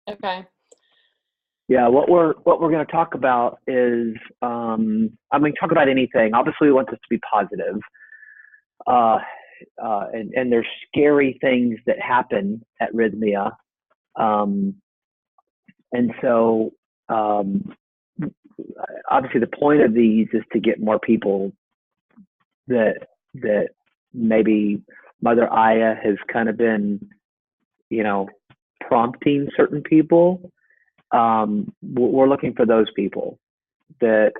Okay. Yeah, what we're going to talk about is, I mean, talk about anything. Obviously, we want this to be positive. And there's scary things that happen at Rythmia. And so, obviously, the point of these is to get more people that maybe Mother Aya has kind of been, prompting certain people. We're looking for those people that,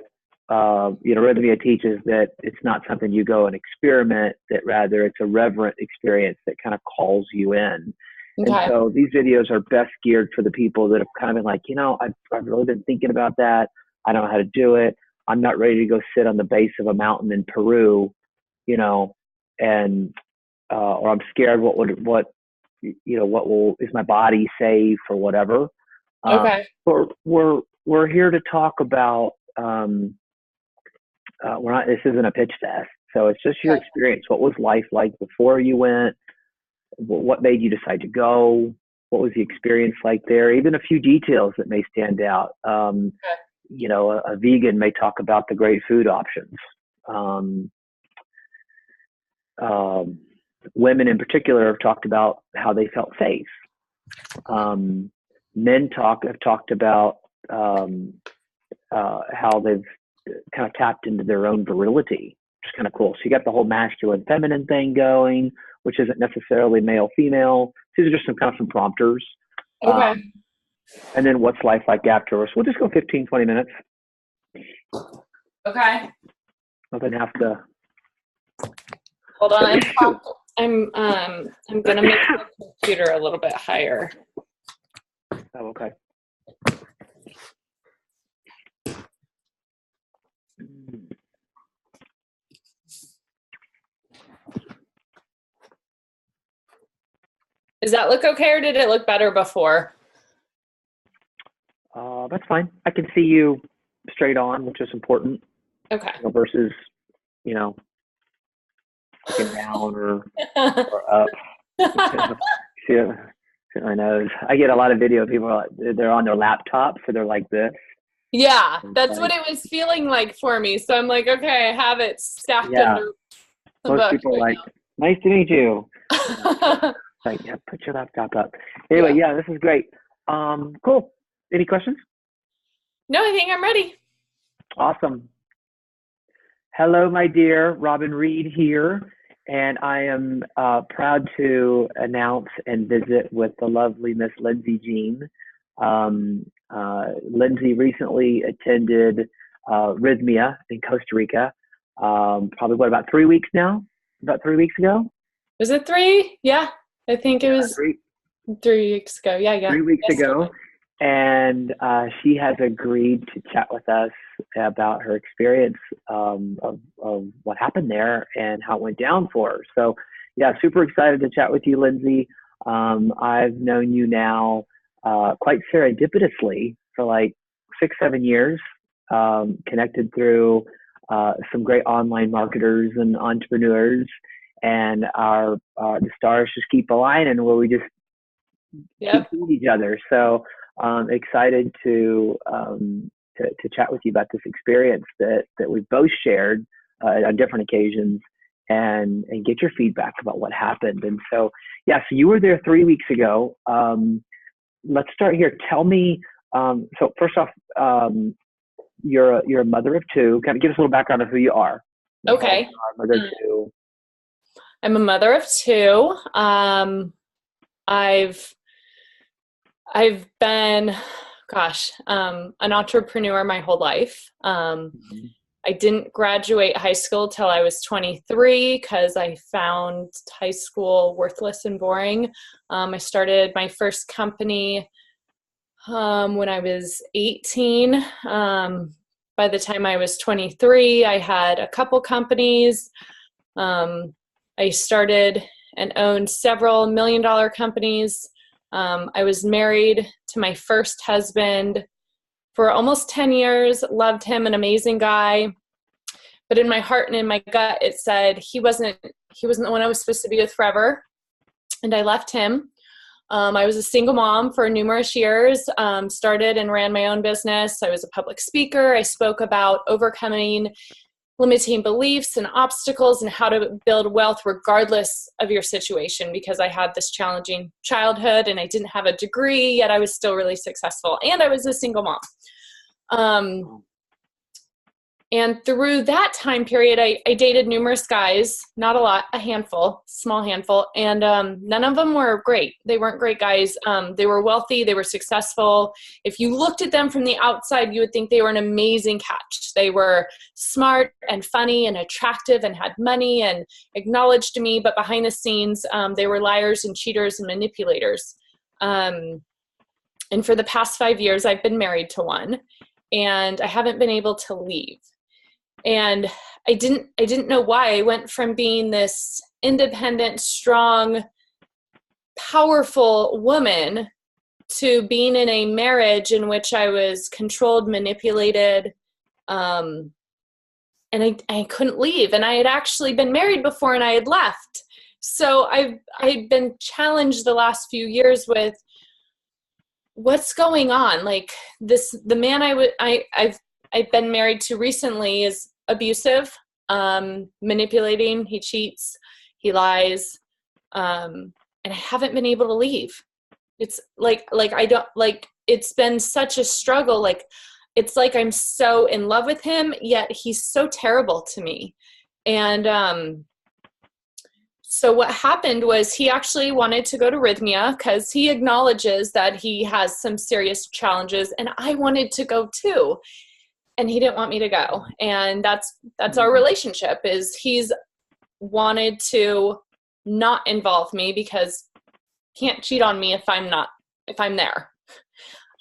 Rythmia teaches that it's not something you go and experiment, that rather it's a reverent experience that kind of calls you in. Okay. And so these videos are best geared for the people that have kind of been like, I've really been thinking about that. I don't know how to do it. I'm not ready to go sit on the base of a mountain in Peru, and or I'm scared is my body safe or whatever. Okay. We're here to talk about, this isn't a pitch test. So it's just your experience. What was life like before you went? What made you decide to go? What was the experience like there? Even a few details that may stand out. A vegan may talk about the great food options. Women in particular have talked about how they felt safe. Men have talked about how they've kind of tapped into their own virility, which is kind of cool. So you got the whole masculine feminine thing going, which isn't necessarily male female. These are just some prompters. Okay. And then what's life like afterwards? We'll just go 15, 20 minutes. Okay. Nothing have to. Hold on. I'm gonna make the computer a little bit higher. Oh, okay. Does that look okay, or did it look better before? That's fine. I can see you straight on, which is important. Okay. Versus, looking down or up. Yeah. I know. I get a lot of video of people, they're on their laptop, so they're like this. Yeah, that's what it was feeling like for me. So I'm like, okay, I have it stacked under the Most book people right like, nice to meet you. Like, yeah, put your laptop up. Anyway, yeah, this is great. Cool. Any questions? No, I think I'm ready. Awesome. Hello, my dear. Robin Reed here. And I am proud to announce and visit with the lovely Miss Lyndsey Jean. Lyndsey recently attended Rythmia in Costa Rica. Probably about 3 weeks now? About 3 weeks ago? Was it 3? Yeah, I think it was 3 weeks ago. Yeah. 3 weeks ago. And she has agreed to chat with us about her experience of what happened there and how it went down for her. So, yeah, super excited to chat with you, Lyndsey. I've known you now quite serendipitously for like 6-7 years, connected through some great online marketers and entrepreneurs, and the stars just keep aligning where we just keep seeing each other. So excited to chat with you about this experience that we've both shared on different occasions, and get your feedback about what happened. And so, so you were there 3 weeks ago. Let's start here. Tell me, so first off, you're a mother of two. Kind of give us a little background of who you are. Okay. Mother of two. I'm a mother of two. I've been, an entrepreneur my whole life. I didn't graduate high school till I was 23 because I found high school worthless and boring. I started my first company when I was 18. By the time I was 23, I had a couple companies. I started and owned several $1-million companies. I was married to my first husband for almost 10 years, loved him, an amazing guy. But in my heart and in my gut, it said he wasn't the one I was supposed to be with forever. And I left him. I was a single mom for numerous years, started and ran my own business. I was a public speaker. I spoke about overcoming limiting beliefs and obstacles and how to build wealth regardless of your situation, because I had this challenging childhood and I didn't have a degree, yet I was still really successful. And I was a single mom. And through that time period, I dated numerous guys, not a lot, a handful, small handful. And none of them were great. They weren't great guys. They were wealthy. They were successful. If you looked at them from the outside, you would think they were an amazing catch. They were smart and funny and attractive and had money and acknowledged me. But behind the scenes, they were liars and cheaters and manipulators. And for the past 5 years, I've been married to one, and I haven't been able to leave. And I didn't know why. I went from being this independent, strong, powerful woman to being in a marriage in which I was controlled, manipulated, and I couldn't leave. And I had actually been married before and I had left. So I'd been challenged the last few years with what's going on. Like the man I've been married to recently is abusive, manipulating, he cheats, he lies, and I haven't been able to leave. It's like I don't, like, it's been such a struggle. Like, it's like I'm so in love with him, yet he's so terrible to me. And so what happened was he actually wanted to go to Rythmia because he acknowledges that he has some serious challenges, and I wanted to go too. And he didn't want me to go. And that's our relationship, is he's wanted to not involve me because he can't cheat on me if I'm there.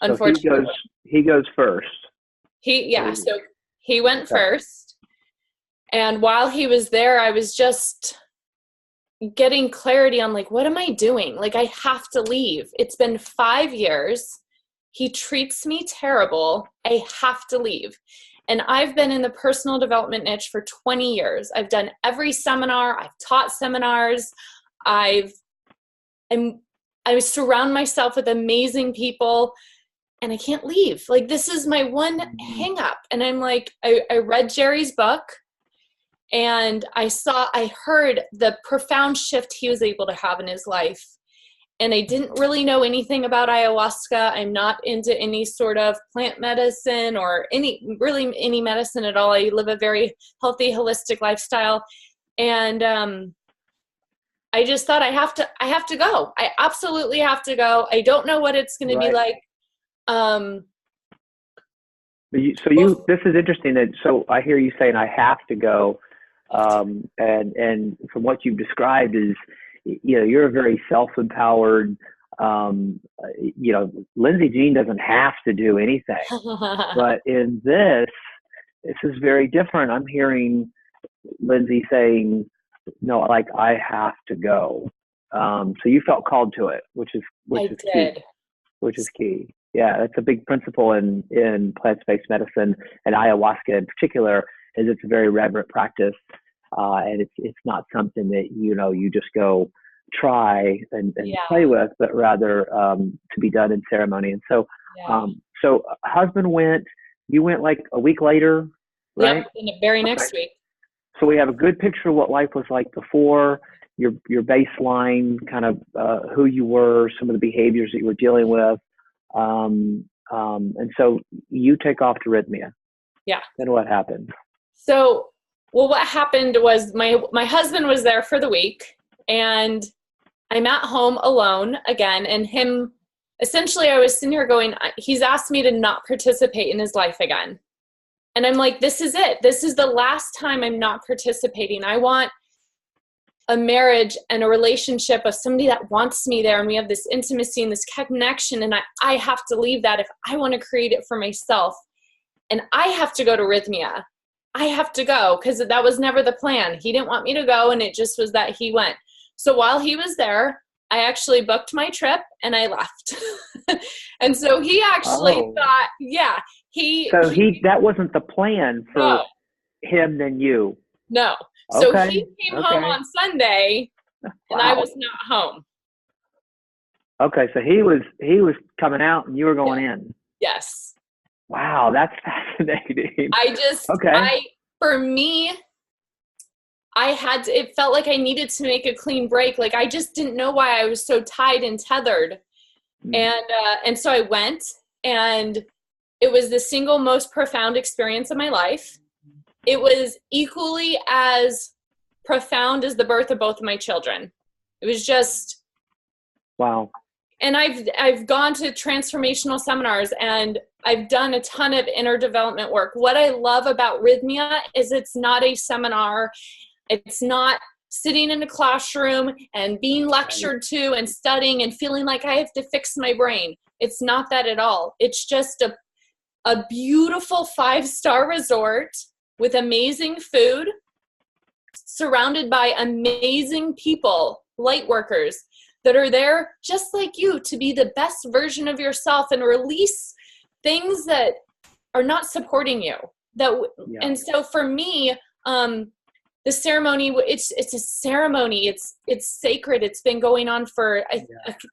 Unfortunately. So he goes first. So he went first. And while he was there, I was just getting clarity on, like, what am I doing? Like, I have to leave. It's been 5 years. He treats me terrible. I have to leave. And I've been in the personal development niche for 20 years. I've done every seminar. I've taught seminars. I surround myself with amazing people, and I can't leave. Like, this is my one hang up. And I'm like, I read Jerry's book, and I heard the profound shift he was able to have in his life. And I didn't really know anything about ayahuasca. I'm not into any sort of plant medicine or any medicine at all. I live a very healthy, holistic lifestyle. And I just thought I have to go. I absolutely have to go. I don't know what it's going to be like. This is interesting. So I hear you saying I have to go. And from what you've described is, you're a very self-empowered, Lyndsey Jean doesn't have to do anything, but in this is very different. I'm hearing Lyndsey saying, no, like, I have to go. So you felt called to it, which is key. Yeah. That's a big principle in plant-based medicine, and ayahuasca in particular, is it's a very reverent practice. And it's not something that, you just go try and play with, but rather to be done in ceremony. And so, so husband went, you went like a week later, right? Yep, in the very next week. So we have a good picture of what life was like before, your baseline, kind of who you were, some of the behaviors that you were dealing with. And so you take off to Rythmia. Yeah. Then what happened? So, well, what happened was my husband was there for the week, and I'm at home alone again. And him, essentially, I was sitting here going, he's asked me to not participate in his life again. And I'm like, this is it. This is the last time I'm not participating. I want a marriage and a relationship of somebody that wants me there, and we have this intimacy and this connection, and I have to leave that if I want to create it for myself. And I have to go to Rythmia. I have to go, because that was never the plan. He didn't want me to go, and it just was that he went. So while he was there, I actually booked my trip and I left. And so he actually thought, that wasn't the plan for him than you. No. So he came home on Sunday, and I was not home. Okay, so he was coming out and you were going Yeah. in. Yes. Wow, that's fascinating. Okay. For me, it felt like I needed to make a clean break. Like I just didn't know why I was so tied and tethered. Mm. And so I went, and it was the single most profound experience of my life. It was equally as profound as the birth of both of my children. It was just, Wow. and I've gone to transformational seminars, and I've done a ton of inner development work. What I love about Rythmia is it's not a seminar. It's not sitting in a classroom and being lectured to and studying and feeling like I have to fix my brain. It's not that at all. It's just a beautiful 5-star resort with amazing food, surrounded by amazing people, light workers that are there just like you to be the best version of yourself and release things that are not supporting you. And so for me, the ceremony, it's a ceremony. It's sacred. It's been going on for I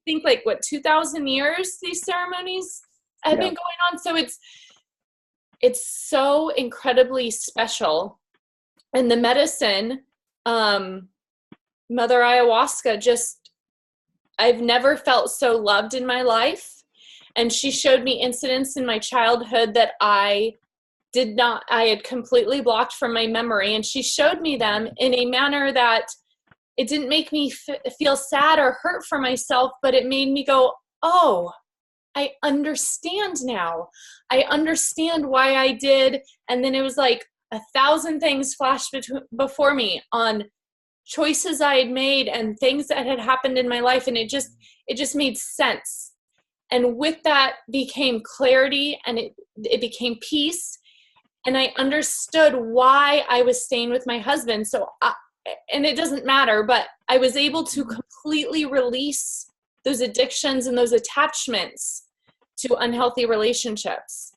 think like 2,000 years. These ceremonies have been going on. So it's so incredibly special. And the medicine, Mother Ayahuasca, I've never felt so loved in my life. And she showed me incidents in my childhood that I had completely blocked from my memory. And she showed me them in a manner that it didn't make me feel sad or hurt for myself, but it made me go, oh, I understand now. I understand why I did. And then it was like 1,000 things flashed before me on choices I had made and things that had happened in my life. And it just made sense. And with that became clarity, and it became peace. And I understood why I was staying with my husband. And it doesn't matter, but I was able to completely release those addictions and those attachments to unhealthy relationships.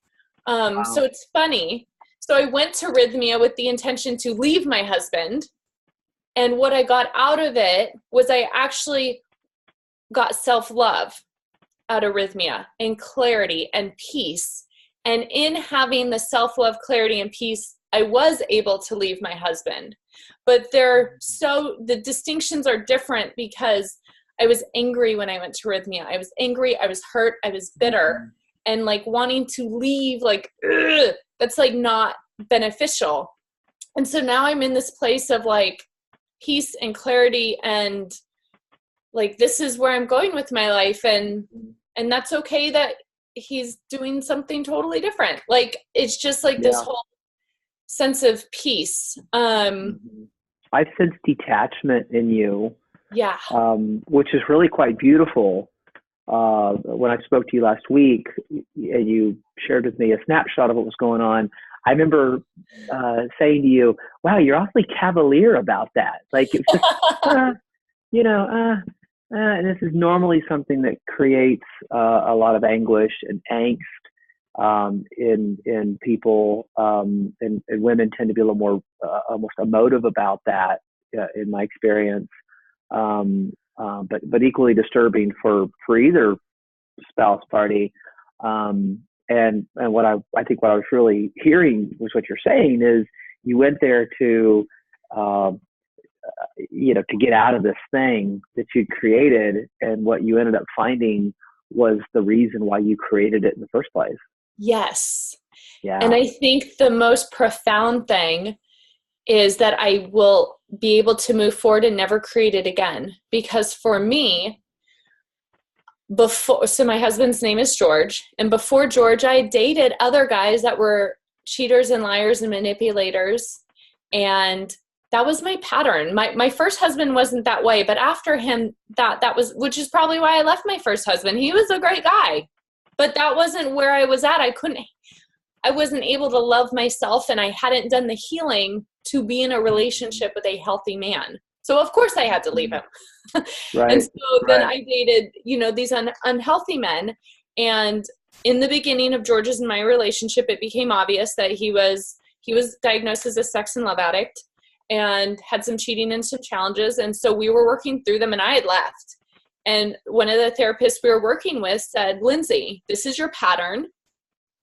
Wow. So it's funny. So I went to Rythmia with the intention to leave my husband. And what I got out of it was I actually got self-love out of Rythmia, and clarity and peace. And in having the self-love, clarity, and peace, I was able to leave my husband. But the distinctions are different, because I was angry when I went to Rythmia. I was angry, I was hurt, I was bitter. And like wanting to leave, like, ugh, that's like not beneficial. And so now I'm in this place of like peace and clarity, and like, this is where I'm going with my life. And that's okay that he's doing something totally different. Like, it's just like this whole sense of peace. I sense detachment in you. Yeah. Which is really quite beautiful. When I spoke to you last week, and you shared with me a snapshot of what was going on, I remember saying to you, wow, you're awfully cavalier about that. Like, it's just, and this is normally something that creates a lot of anguish and angst in people, and women tend to be a little more almost emotive about that, in my experience. But equally disturbing for either spouse party. And what I think what I was really hearing was what you're saying is you went there to to get out of this thing that you created, and what you ended up finding was the reason why you created it in the first place. Yes. Yeah. And I think the most profound thing is that I will be able to move forward and never create it again. Because for me, so my husband's name is George. And before George, I dated other guys that were cheaters and liars and manipulators. And that was my pattern. My first husband wasn't that way, but after him, that was, which is probably why I left my first husband. He was a great guy, but that wasn't where I was at. I wasn't able to love myself, and I hadn't done the healing to be in a relationship with a healthy man. So of course I had to leave him. Right. And so then I dated, these unhealthy men. And in the beginning of George's and my relationship, it became obvious that he was diagnosed as a sex and love addict and had some cheating and some challenges. And so we were working through them, and I had left. And one of the therapists we were working with said, Lyndsey, this is your pattern.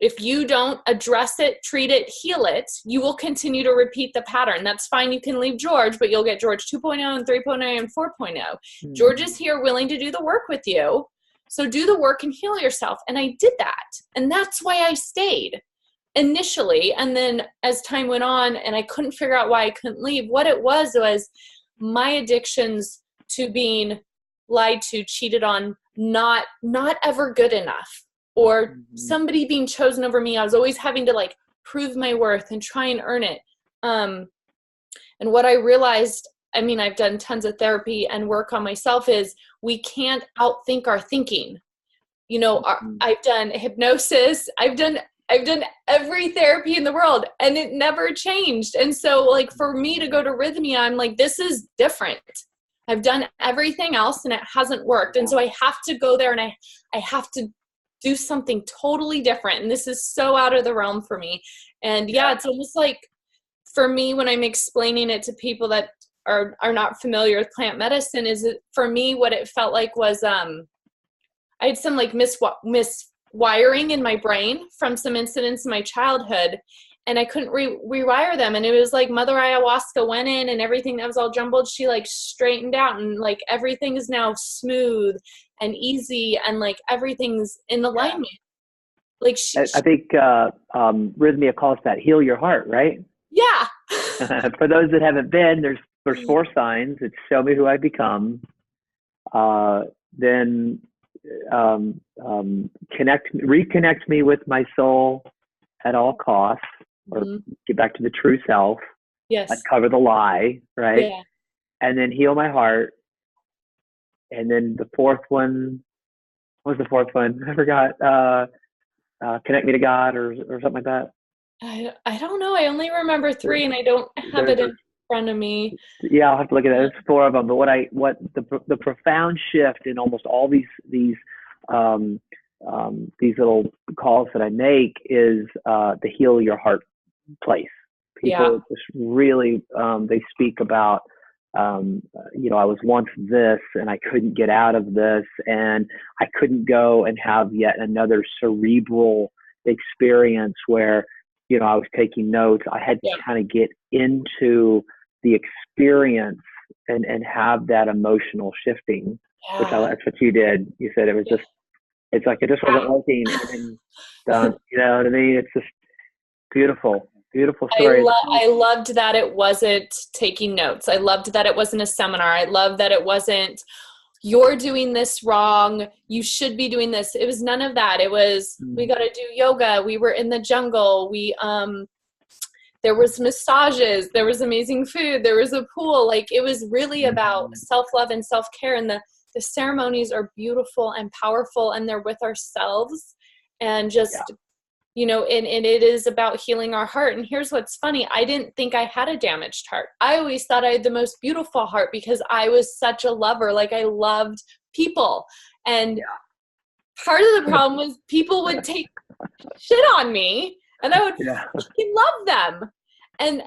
If you don't address it, treat it, heal it, you will continue to repeat the pattern. That's fine. You can leave George, but you'll get George 2.0 and 3.0 and 4.0. George is here willing to do the work with you. So do the work and heal yourself. And I did that. And that's why I stayed initially. And then as time went on and I couldn't figure out why I couldn't leave, what it was my addictions to being lied to, cheated on, not ever good enough. Or somebody being chosen over me. I was always having to like prove my worth and try and earn it. And what I realized, I mean, I've done tons of therapy and work on myself, is we can't outthink our thinking. You know, I've done hypnosis. I've done every therapy in the world and it never changed. And so like for me to go to Rythmia, I'm like, this is different. I've done everything else and it hasn't worked. And so I have to go there and I have to do something totally different. And this is so out of the realm for me. And yeah, it's almost like for me, when I'm explaining it to people that are not familiar with plant medicine, is it, for me, what it felt like was, I had some like miswiring in my brain from some incidents in my childhood, and I couldn't rewire them. And it was like Mother Ayahuasca went in and everything that was all jumbled, she like straightened out, and like everything is now smooth and easy, and like everything's in alignment. Like I think Rythmia calls that heal your heart, right? Yeah. For those that haven't been, there's 4 signs. It's show me who I become. Then reconnect me with my soul at all costs, or get back to the true self. Yes. Uncover the lie, right? Yeah. And then heal my heart. And then the 4th one, what was the 4th one? I forgot. Connect me to God or something like that. I don't know. I only remember 3 and I don't have it in front of me. Yeah, I'll have to look at that. There's 4 of them. But what the profound shift in almost all these little calls that I make is the heal your heart place. People just really, they speak about, you know, I was once this and I couldn't get out of this, and I couldn't go and have yet another cerebral experience where, you know, I was taking notes. I had to kind of get into the experience and have that emotional shifting, which that's what you did. You said it was just, it's like it just wasn't working. And then, you know what I mean? It's just beautiful. Beautiful story. I loved that it wasn't taking notes. I loved that it wasn't a seminar. I loved that it wasn't, you're doing this wrong, you should be doing this. It was none of that. It was, we got to do yoga. We were in the jungle. There was massages. There was amazing food. There was a pool. Like, it was really about self-love and self-care. And the ceremonies are beautiful and powerful, and they're with ourselves, and just you know, and it is about healing our heart. And here's what's funny. I didn't think I had a damaged heart. I always thought I had the most beautiful heart because I was such a lover. Like, I loved people. And part of the problem was people would take shit on me and I would fucking love them. And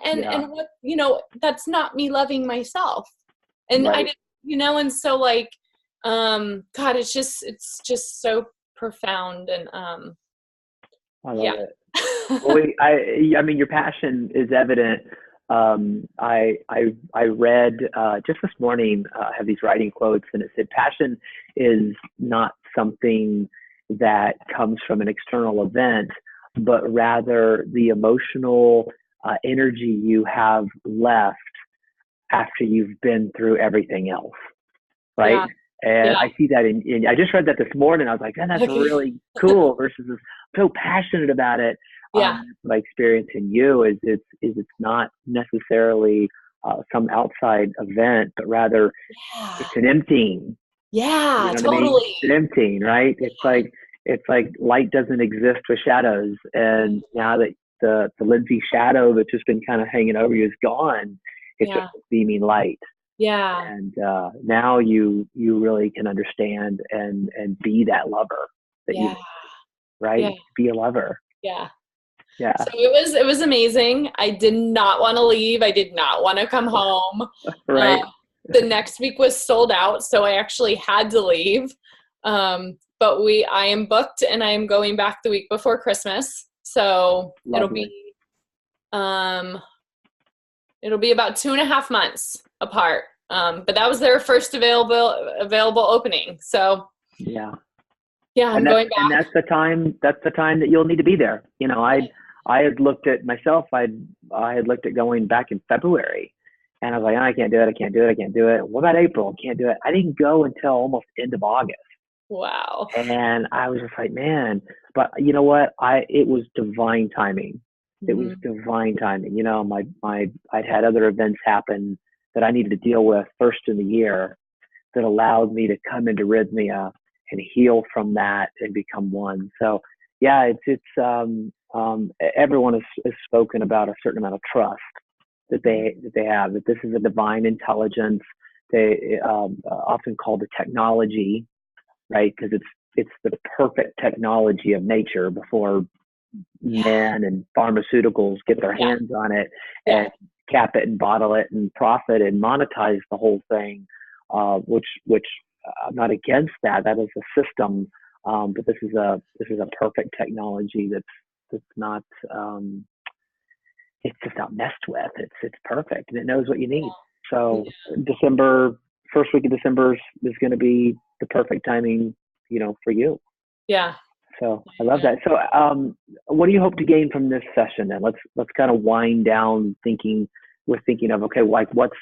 what, you know, that's not me loving myself. And I didn't, you know, and so like, God, it's just so profound. And, I love it. Well, I mean, your passion is evident. I read just this morning. I have these writing quotes, and it said, "Passion is not something that comes from an external event, but rather the emotional energy you have left after you've been through everything else." Right. Yeah. And I see that in I just read that this morning. I was like, man, that's really cool. Versus this, so passionate about it. My experience in you is it's not necessarily some outside event, but rather it's an emptying. Yeah, you know totally. I mean? It's an emptying, right? It's like light doesn't exist with shadows, and now that the Lyndsey shadow that's just been kind of hanging over you is gone, it's just beaming light. Yeah. And now you really can understand and be that lover that you, right? Yeah. Be a lover. Yeah. Yeah. So it was amazing. I did not want to leave. I did not want to come home. Right. the next week was sold out, so I actually had to leave. But I am booked, and I am going back the week before Christmas. So Lovely. it'll be about 2.5 months apart. But that was their first available opening. So yeah, I'm going back. And that's the time that you'll need to be there. You know, I had looked at myself. I had looked at going back in February, and I was like, oh, I can't do it. What about April? Can't do it. I didn't go until almost end of August. Wow. And I was just like, man, but you know what? It was divine timing. It was divine timing. You know, I'd had other events happen that I needed to deal with first in the year that allowed me to come into Rythmia and heal from that and become one. So yeah, everyone has spoken about a certain amount of trust that they have, that this is a divine intelligence. They often called it technology, right? Because it's the perfect technology of nature before man and pharmaceuticals get their hands on it and cap it and bottle it and profit and monetize the whole thing, which I'm not against that. That is a system, but this is a perfect technology that's not it's just not messed with. It's perfect and it knows what you need. So first week of December is going to be the perfect timing, you know, for you. Yeah. So I love that. So what do you hope to gain from this session then? Let's kind of wind down we're thinking of, okay, like what's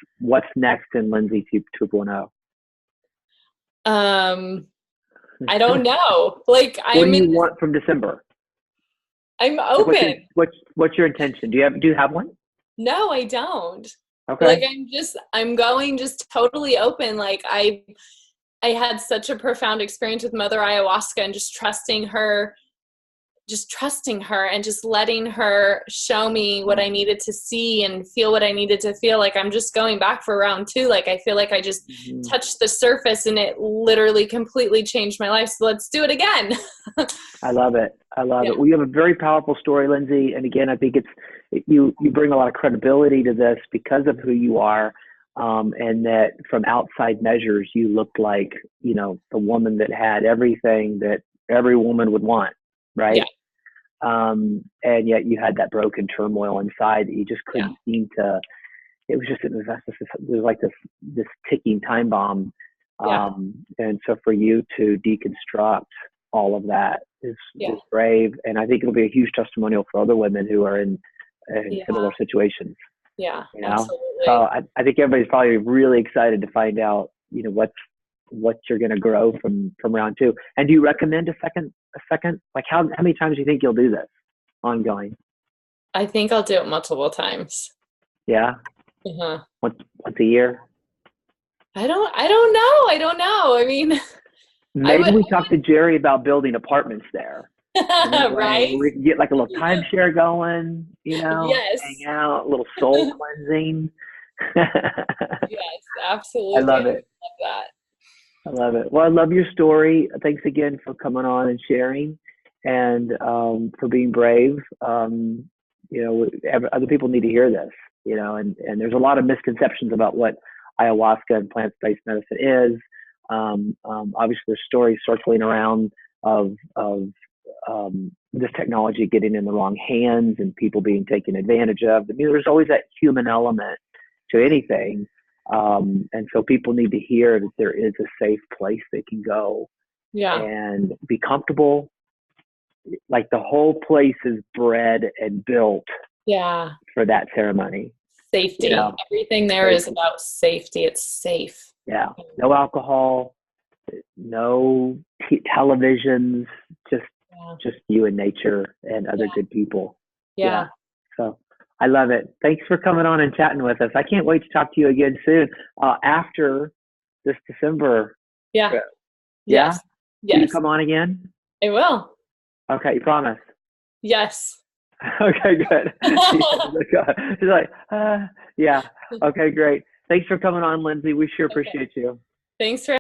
next in Lyndsey 2.0? I don't know. Like, what do you want from December? I'm open. What's your intention? Do you have one? No, I don't. Okay. Like, I'm going just totally open. Like, I had such a profound experience with Mother Ayahuasca and just trusting her and just letting her show me what I needed to see and feel what I needed to feel. Like, I'm just going back for round 2. Like, I feel like I just touched the surface and it literally completely changed my life. So let's do it again. I love it. Well, you have a very powerful story, Lyndsey. And again, I think you bring a lot of credibility to this because of who you are. And that from outside measures, you looked like, you know, the woman that had everything that every woman would want. Right. Yeah. And yet you had that broken turmoil inside that you just couldn't seem to, it was like this ticking time bomb. And so for you to deconstruct all of that is brave. And I think it'll be a huge testimonial for other women who are in similar situations. Yeah, you know? Absolutely. So I think everybody's probably really excited to find out, you know, what you're going to grow from round 2. And do you recommend a second? Like how many times do you think you'll do this ongoing? I think I'll do it multiple times. Yeah. Once a year. I don't know. I mean, maybe we talk to Jerry about building apartments there. Right. We can get like a little timeshare going, you know, yes. hang out, a little soul cleansing. Yes, absolutely. I love it. I love it. Well, I love your story. Thanks again for coming on and sharing, and for being brave. You know, other people need to hear this, you know, and there's a lot of misconceptions about what ayahuasca and plant-based medicine is. Obviously, there's stories circling around of this technology getting in the wrong hands and people being taken advantage of. I mean, there's always that human element to anything. And so people need to hear that there is a safe place they can go and be comfortable. Like the whole place is bred and built for that ceremony. Safety. You know? Everything there is about safety. It's safe. Yeah. No alcohol, no televisions, just you and nature and other good people. Yeah. So I love it. Thanks for coming on and chatting with us. I can't wait to talk to you again soon after this December. Yeah. Trip. Yes. Can you come on again? I will. Okay, you promise? Yes. Okay, good. She's like, yeah. Okay, great. Thanks for coming on, Lyndsey. We sure appreciate you. Thanks for